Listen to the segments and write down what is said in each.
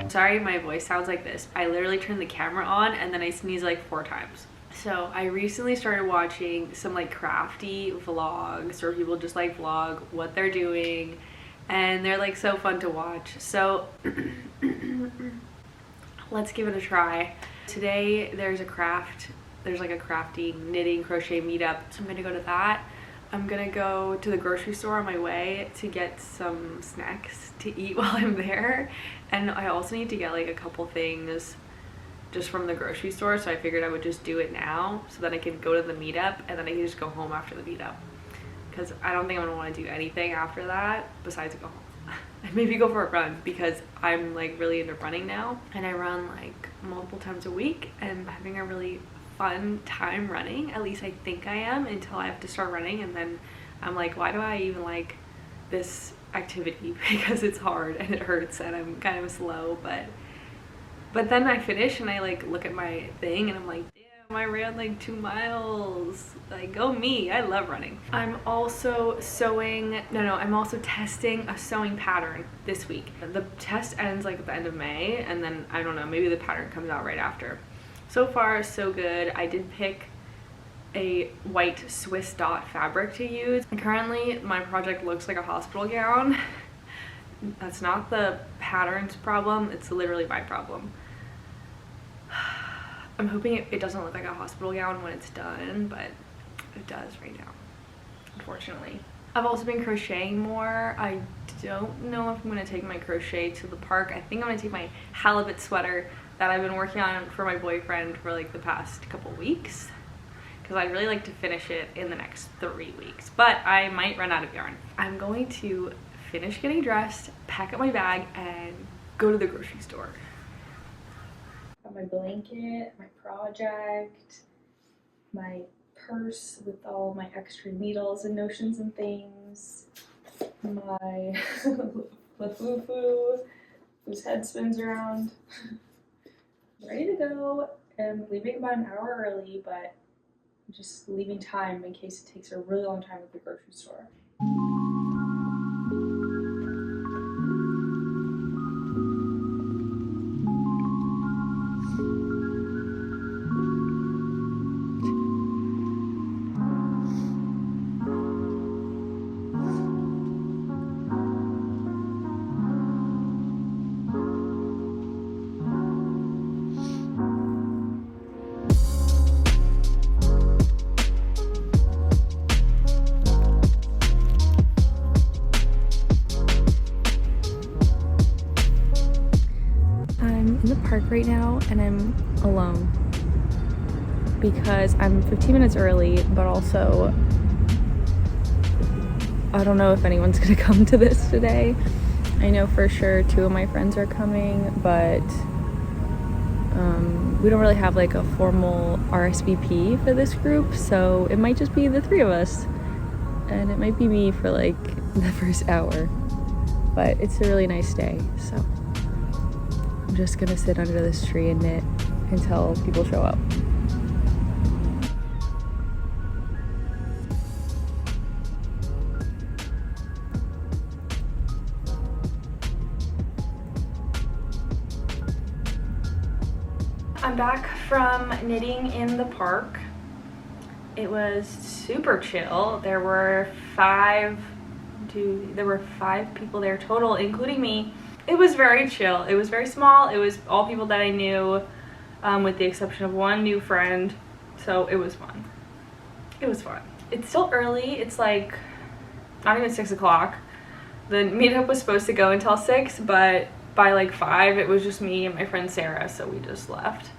Sorry my voice sounds like this. I literally turned the camera on and then I sneezed like 4 times. So I recently started watching some like crafty vlogs where people just like vlog what they're doing, and they're like so fun to watch. So let's give it a try. Today there's like a crafty knitting crochet meetup, so I'm gonna go to that. I'm gonna go to the grocery store on my way to get some snacks to eat while I'm there, and I also need to get like a couple things just from the grocery store, so I figured I would just do it now so that I can go to the meetup and then I can just go home after the meetup, because I don't think I'm gonna want to do anything after that besides go home. And maybe go for a run, because I'm like really into running now, and I run like multiple times a week and I'm having a really fun time running. At least I think I am, until I have to start running, and then I'm like, why do I even like this activity? Because it's hard and it hurts and I'm kind of slow, but then I finish and I like look at my thing and I'm like, damn, I ran like 2 miles. Like, go me. I love running. I'm also I'm also testing a sewing pattern this week. The test ends like at the end of May, and then I don't know, maybe the pattern comes out right after. So far so good. I did pick a white Swiss dot fabric to use. Currently my project looks like a hospital gown. That's not the pattern's problem, it's literally my problem. I'm hoping it doesn't look like a hospital gown when it's done, but it does right now, unfortunately. I've also been crocheting more. I don't know if I'm gonna take my crochet to the park. I think I'm gonna take my halibut sweater that I've been working on for my boyfriend for like the past couple weeks, because I'd really like to finish it in the next 3 weeks, but I might run out of yarn. I'm going to finish getting dressed, pack up my bag, and go to the grocery store. Got my blanket, my project, my purse with all my extra needles and notions and things, my Lafufu, whose head spins around. Ready to go. I'm leaving about an hour early, but I'm just leaving time in case it takes a really long time at the grocery store. In the park right now, and I'm alone because I'm 15 minutes early, but also I don't know if anyone's gonna come to this today. I know for sure 2 of my friends are coming, but we don't really have like a formal RSVP for this group, so it might just be the 3 of us, and it might be me for like the first hour, but it's a really nice day, so I'm just gonna sit under this tree and knit until people show up. I'm back from knitting in the park. It was super chill. There were 5 people there total, including me. It was very chill. It was very small. It was all people that I knew, with the exception of 1 new friend. So it was fun. It was fun. It's still early. It's like not even 6 o'clock. The meetup was supposed to go until 6, but by like 5 it was just me and my friend Sarah, so we just left.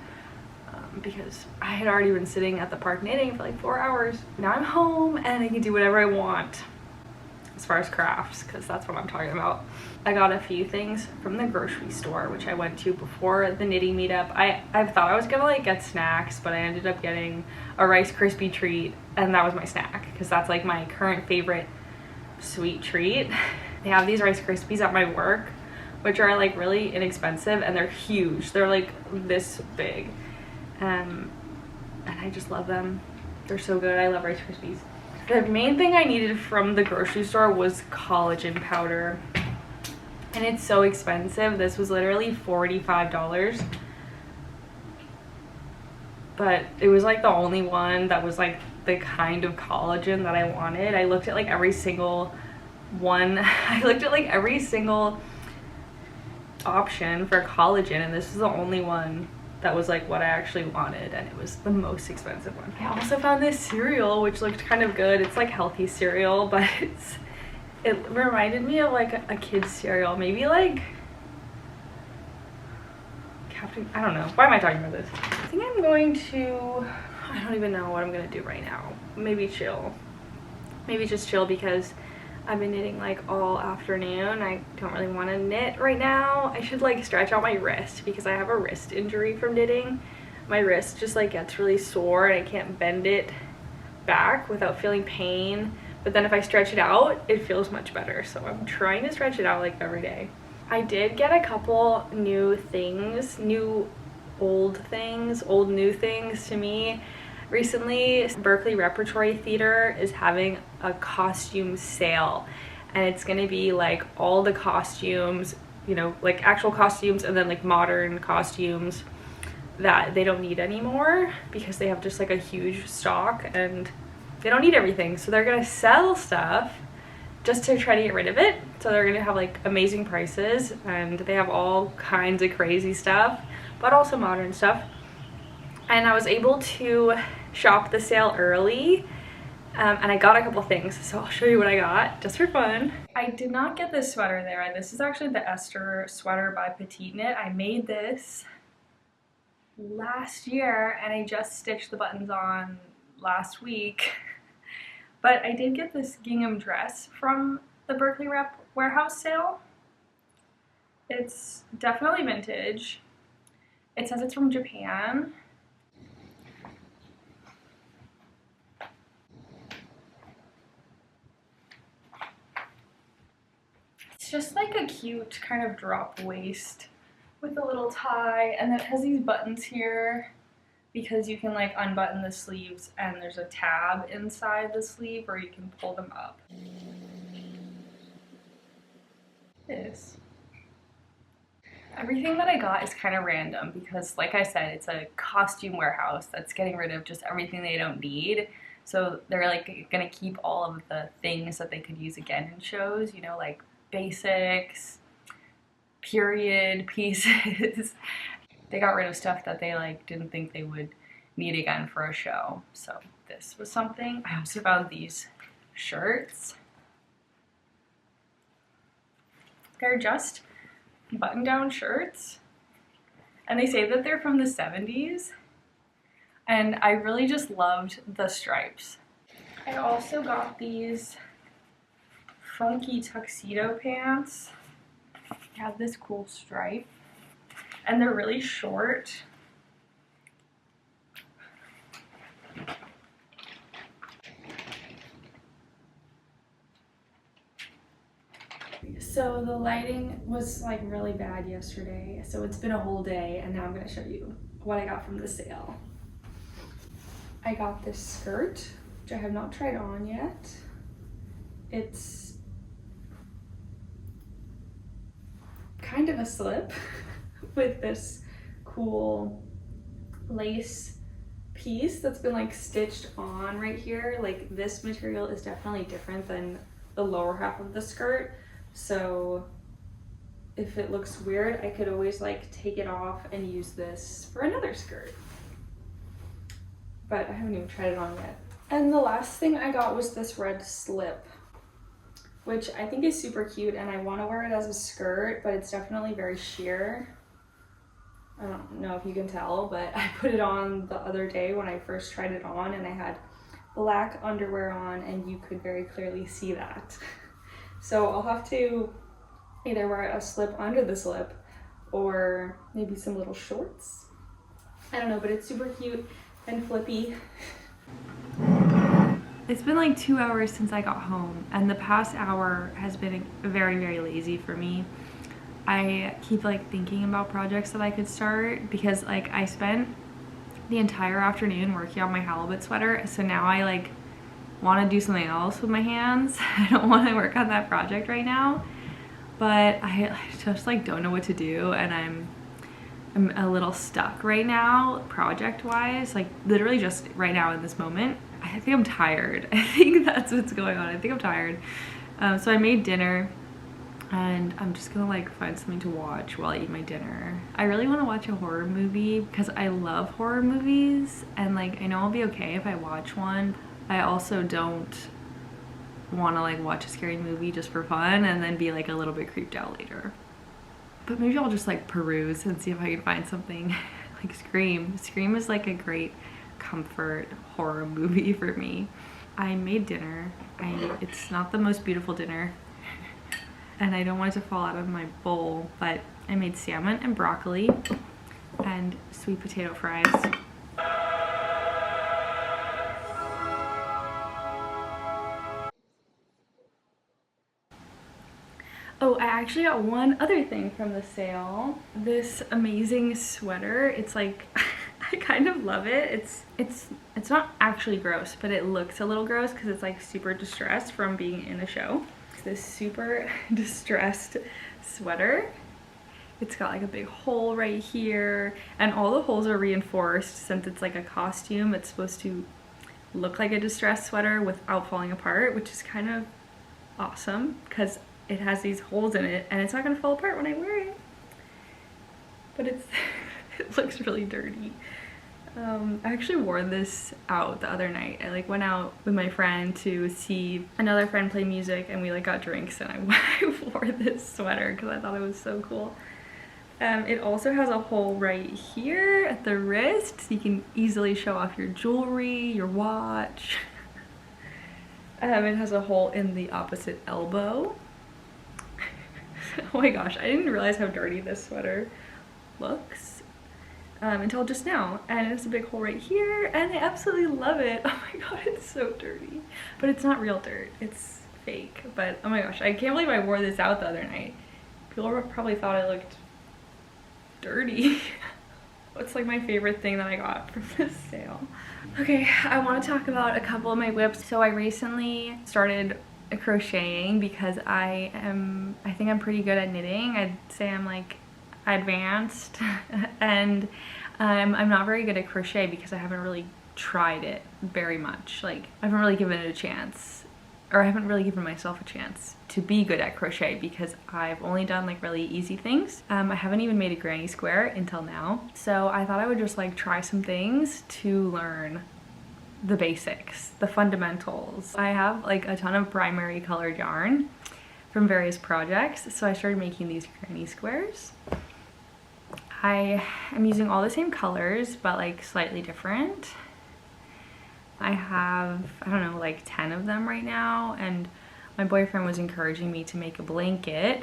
because I had already been sitting at the park knitting for like 4 hours. Now I'm home and I can do whatever I want as far as crafts, because that's what I'm talking about. I got a few things from the grocery store, which I went to before the knitting meetup. I thought I was gonna like get snacks, but I ended up getting a Rice Krispie treat, and that was my snack because that's like my current favorite sweet treat. They have these Rice Krispies at my work, which are like really inexpensive, and they're huge. They're like this big, and I just love them. They're so good. I love Rice Krispies. The main thing I needed from the grocery store was collagen powder, and it's so expensive. This was literally $45, but it was like the only one that was like the kind of collagen that I wanted. I looked at like every single one. I looked at like every single option for collagen, and this is the only one that was like what I actually wanted, and it was the most expensive one. I also found this cereal which looked kind of good. It's like healthy cereal, but it reminded me of like a kid's cereal, maybe like Captain, I don't know. Why am I talking about this? I think I'm going to, I don't even know what I'm gonna do right now. Maybe chill. Maybe just chill because I've been knitting like all afternoon. I don't really want to knit right now. I should like stretch out my wrist because I have a wrist injury from knitting. My wrist just like gets really sore and I can't bend it back without feeling pain. But then if I stretch it out, it feels much better. So I'm trying to stretch it out like every day. I did get a couple new things, old new things to me. Recently, Berkeley Repertory Theater is having a costume sale, and it's gonna be like all the costumes, you know, like actual costumes and then like modern costumes that they don't need anymore because they have just like a huge stock and they don't need everything. So they're gonna sell stuff just to try to get rid of it. So they're gonna have like amazing prices, and they have all kinds of crazy stuff, but also modern stuff. And I was able to shop the sale early, and I got a couple things, so I'll show you what I got just for fun. I did not get this sweater there. This is actually the Esther sweater by Petite Knit. I made this last year and I just stitched the buttons on last week. But I did get this gingham dress from the Berkeley Rep warehouse sale. It's definitely vintage. It says it's from Japan. It's just like a cute kind of drop waist with a little tie, and it has these buttons here because you can like unbutton the sleeves, and there's a tab inside the sleeve where you can pull them up. This. Everything that I got is kind of random because, like I said, it's a costume warehouse that's getting rid of just everything they don't need. So they're like gonna keep all of the things that they could use again in shows, you know, like basics, period pieces. They got rid of stuff that they like didn't think they would need again for a show. So this was something. I also found these shirts. They're just button-down shirts, and they say that they're from the 70s, and I really just loved the stripes. I also got these funky tuxedo pants. They have this cool stripe, and they're really short. So the lighting was like really bad yesterday, so it's been a whole day, and now I'm going to show you what I got from the sale. I got this skirt, which I have not tried on yet. It's kind of a slip with this cool lace piece that's been like stitched on right here. Like this material is definitely different than the lower half of the skirt. So if it looks weird, I could always like take it off and use this for another skirt. But I haven't even tried it on yet. And the last thing I got was this red slip, which I think is super cute, and I want to wear it as a skirt, but it's definitely very sheer. I don't know if you can tell, but I put it on the other day when I first tried it on, and I had black underwear on, and you could very clearly see that. So I'll have to either wear a slip under the slip or maybe some little shorts. I don't know, but it's super cute and flippy. It's been like 2 hours since I got home, and the past hour has been very, very lazy for me. I keep like thinking about projects that I could start because like I spent the entire afternoon working on my halibut sweater, so now I like want to do something else with my hands. I don't want to work on that project right now, but I just like don't know what to do, and I'm a little stuck right now project wise, like literally just right now in this moment. I think I'm tired. I think that's what's going on. I think I'm tired. So I made dinner, and I'm just gonna like find something to watch while I eat my dinner. I really want to watch a horror movie because I love horror movies, and like I know I'll be okay if I watch one. I also don't want to like watch a scary movie just for fun and then be like a little bit creeped out later. But maybe I'll just like peruse and see if I can find something like Scream. Scream is like a great comfort horror movie for me. I made dinner. It's not the most beautiful dinner, and I don't want it to fall out of my bowl, but I made salmon and broccoli and sweet potato fries. Oh, I actually got one other thing from the sale. This amazing sweater. It's like, I kind of love it. It's not actually gross, but it looks a little gross because it's like super distressed from being in a show. It's this super distressed sweater. It's got like a big hole right here, and all the holes are reinforced since it's like a costume. It's supposed to look like a distressed sweater without falling apart, which is kind of awesome because it has these holes in it and it's not gonna fall apart when I wear it. But it looks really dirty. I actually wore this out the other night. I like went out with my friend to see another friend play music, and we like got drinks, and I wore this sweater because I thought it was so cool. It also has a hole right here at the wrist, so you can easily show off your jewelry, your watch. It has a hole in the opposite elbow. Oh my gosh, I didn't realize how dirty this sweater looks until just now. And it's a big hole right here, and I absolutely love it. Oh my god, it's so dirty. But it's not real dirt, it's fake. But oh my gosh, I can't believe I wore this out the other night. People probably thought I looked dirty. It's like my favorite thing that I got from this sale. Okay, I want to talk about a couple of my whips. So I recently started crocheting because I think I'm pretty good at knitting. I'd say I'm like advanced and I'm not very good at crochet because I haven't really tried it very much. Like I haven't really given it a chance, or I haven't really given myself a chance to be good at crochet because I've only done like really easy things. I haven't even made a granny square until now. So I thought I would just like try some things to learn the basics, the fundamentals. I have like a ton of primary colored yarn from various projects, so I started making these granny squares. I am using all the same colors but like slightly different. I have, I don't know, like 10 of them right now, and my boyfriend was encouraging me to make a blanket,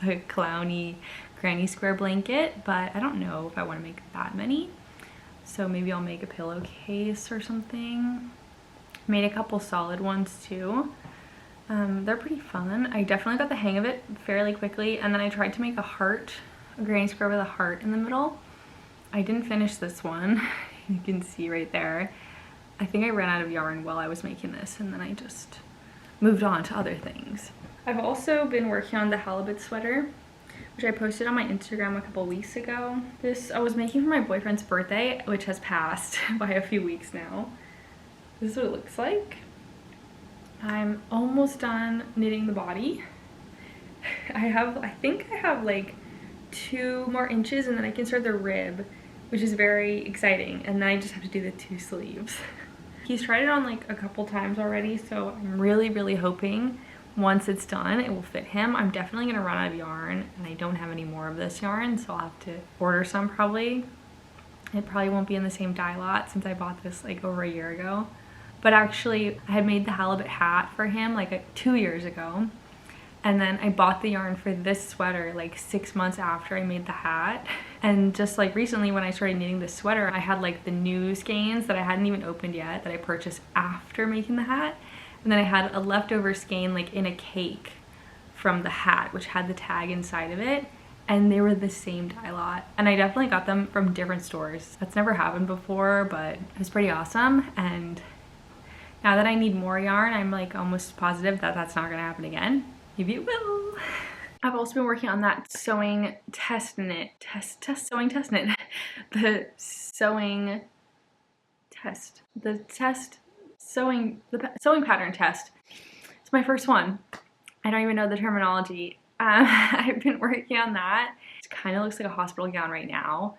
a clowny granny square blanket, but I don't know if I want to make that many. So maybe I'll make a pillowcase or something. Made a couple solid ones too. They're pretty fun. I definitely got the hang of it fairly quickly, and then I tried to make a heart, a granny square with a heart in the middle. I didn't finish this one. You can see right there. I think I ran out of yarn while I was making this, and then I just moved on to other things. I've also been working on the halibut sweater, which I posted on my Instagram a couple weeks ago. This I was making for my boyfriend's birthday, which has passed by a few weeks now. This is what it looks like. I'm almost done knitting the body. I think I have like 2 more inches and then I can start the rib, which is very exciting. And then I just have to do the 2 sleeves. He's tried it on like a couple times already, so I'm really, really hoping once it's done, it will fit him. I'm definitely gonna run out of yarn, and I don't have any more of this yarn, so I'll have to order some probably. It probably won't be in the same dye lot since I bought this like over a year ago. But actually, I had made the halibut hat for him like 2 years ago. And then I bought the yarn for this sweater like 6 months after I made the hat. And just like recently when I started knitting this sweater, I had like the new skeins that I hadn't even opened yet that I purchased after making the hat. And then I had a leftover skein like in a cake from the hat, which had the tag inside of it. And they were the same dye lot. And I definitely got them from different stores. That's never happened before, but it was pretty awesome. And now that I need more yarn, I'm like almost positive that that's not gonna happen again. Maybe it will. I've also been working on that sewing test knit. Sewing test knit. The sewing test. The sewing pattern test. It's my first one. I don't even know the terminology. I've been working on that. It kind of looks like a hospital gown right now,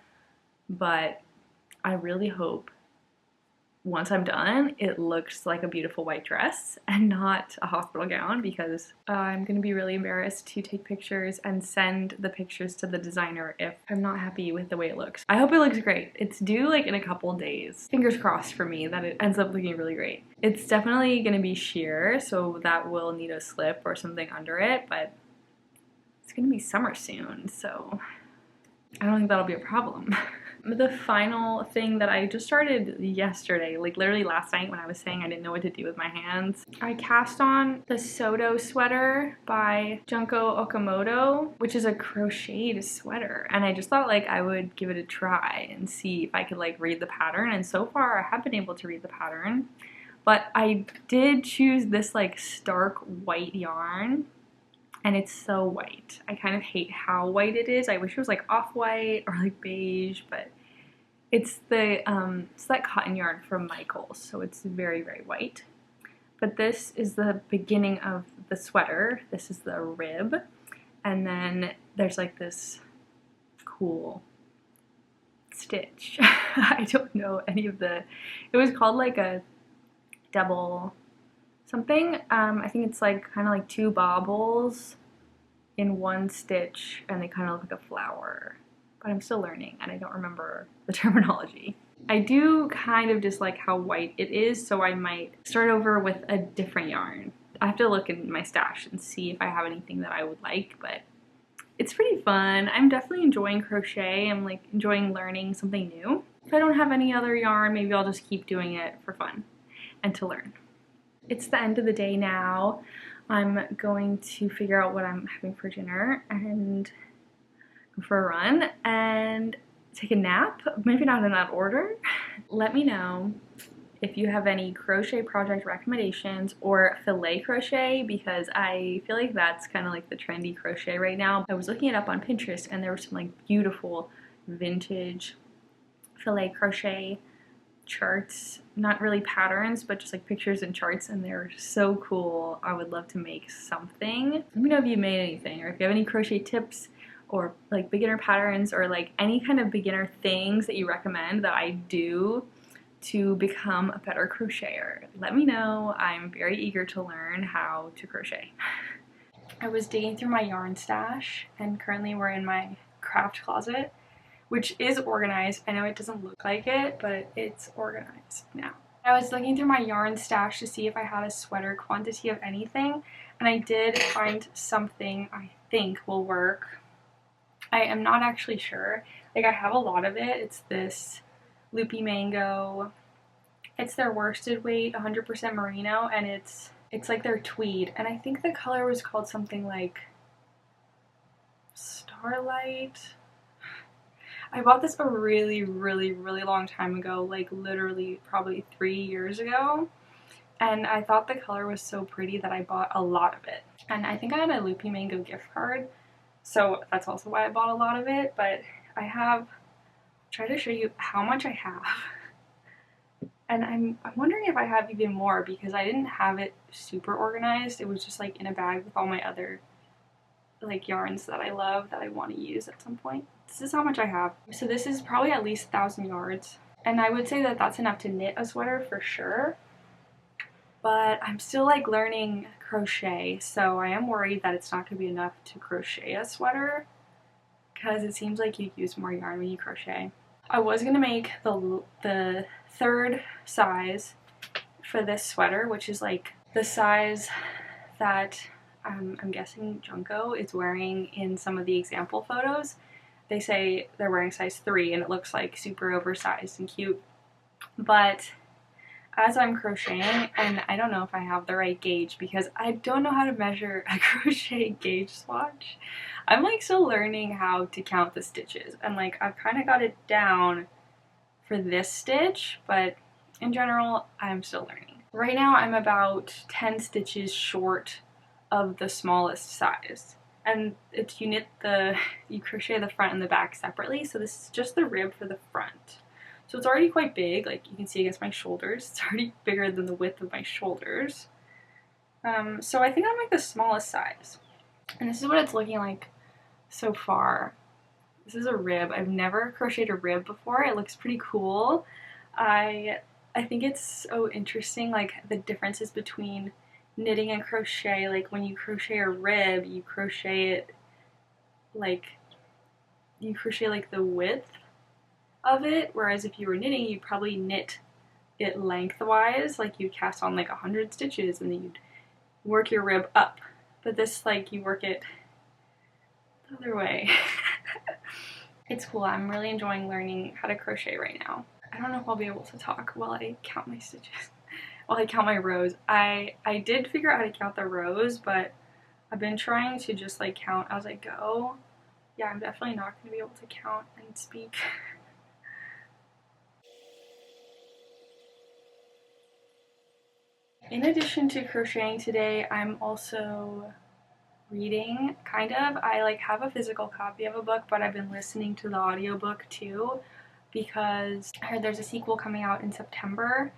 but I really hope once I'm done, it looks like a beautiful white dress and not a hospital gown, because I'm gonna be really embarrassed to take pictures and send the pictures to the designer if I'm not happy with the way it looks. I hope it looks great. It's due like in a couple days. Fingers crossed for me that it ends up looking really great. It's definitely gonna be sheer, so that will need a slip or something under it, but it's gonna be summer soon, so I don't think that'll be a problem. The final thing that I just started yesterday, like literally last night when I was saying I didn't know what to do with my hands, I cast on the Soto sweater by Junko Okamoto, which is a crocheted sweater. And I just thought like I would give it a try and see if I could like read the pattern. And so far I have been able to read the pattern, but I did choose this like stark white yarn. And it's so white. I kind of hate how white it is. I wish it was like off-white or like beige, but it's that cotton yarn from Michaels, so it's very, very white. But this is the beginning of the sweater. This is the rib. And then there's like this cool stitch. I don't know any of the, it was called like a double something. I think it's like kind of like two bobbles in one stitch, and they kind of look like a flower. But I'm still learning, and I don't remember the terminology. I do kind of dislike how white it is, so I might start over with a different yarn. I have to look in my stash and see if I have anything that I would like, but it's pretty fun. I'm definitely enjoying crochet. I'm like enjoying learning something new. If I don't have any other yarn, maybe I'll just keep doing it for fun and to learn. It's the end of the day now. I'm going to figure out what I'm having for dinner and go for a run and take a nap. Maybe not in that order. Let me know if you have any crochet project recommendations or filet crochet, because I feel like that's kind of like the trendy crochet right now. I was looking it up on Pinterest and there were some like beautiful vintage filet crochet charts, not really patterns, but just like pictures and charts, and they're so cool. I would love to make something. Let me know if you made anything, or if you have any crochet tips or like beginner patterns, or like any kind of beginner things that you recommend that I do to become a better crocheter. Let me know. I'm very eager to learn how to crochet. I was digging through my yarn stash, and currently we're in my craft closet, which is organized. I know it doesn't look like it, but it's organized now. I was looking through my yarn stash to see if I had a sweater quantity of anything, and I did find something I think will work. I am not actually sure. Like, I have a lot of it. It's this Loopy Mango. It's their worsted weight, 100% merino, and it's like their tweed. And I think the color was called something like Starlight. I bought this a really, really, really long time ago, like literally probably 3 years ago, and I thought the color was so pretty that I bought a lot of it. And I think I had a Loopy Mango gift card, so that's also why I bought a lot of it. But I have tried to show you how much I have, and I'm wondering if I have even more, because I didn't have it super organized. It was just like in a bag with all my other like yarns that I love that I want to use at some point. This is how much I have. So this is probably at least 1,000 yards, and I would say that that's enough to knit a sweater for sure. but I'm still like learning crochet, so I am worried that it's not going to be enough to crochet a sweater because it seems like you use more yarn when you crochet. I was going to make the third size for this sweater, which is like the size that I'm guessing Junko is wearing in some of the example photos. They say they're wearing size 3 and it looks like super oversized and cute. But as I'm crocheting, and I don't know if I have the right gauge because I don't know how to measure a crochet gauge swatch. I'm like still learning how to count the stitches, and like I've kind of got it down for this stitch, but in general I'm still learning. Right now I'm about 10 stitches short of the smallest size. And it's you crochet the front and the back separately, so this is just the rib for the front. So it's already quite big, like you can see against my shoulders. It's already bigger than the width of my shoulders. So I think I'm like the smallest size. And this is what it's looking like so far. This is a rib. I've never crocheted a rib before. It looks pretty cool. I think it's so interesting, like the differences between knitting and crochet. Like when you crochet a rib, you crochet like the width of it, whereas if you were knitting, you'd probably knit it lengthwise, like you'd cast on like 100 stitches and then you'd work your rib up. But this, like, you work it the other way. It's cool. I'm really enjoying learning how to crochet right now. I don't know if I'll be able to talk while I count my stitches. While I count my rows. I did figure out how to count the rows, but I've been trying to just like count as I go. Yeah, I'm definitely not going to be able to count and speak. In addition to crocheting today, I'm also reading, kind of. I like have a physical copy of a book, but I've been listening to the audiobook too because I heard there's a sequel coming out in September.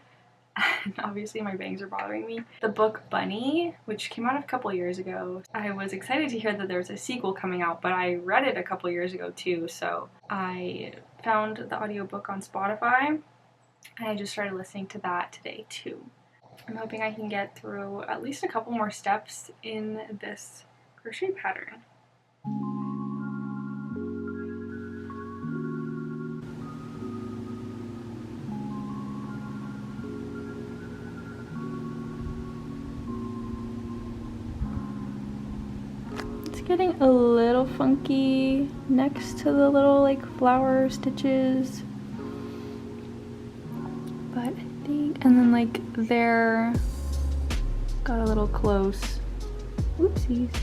And obviously my bangs are bothering me. The book Bunny, which came out a couple years ago, I was excited to hear that there was a sequel coming out, but I read it a couple years ago too, so I found the audiobook on Spotify and I just started listening to that today too. I'm hoping I can get through at least a couple more steps in this crochet pattern. Getting a little funky next to the little like flower stitches, but I think, and then like there got a little close. Oopsies.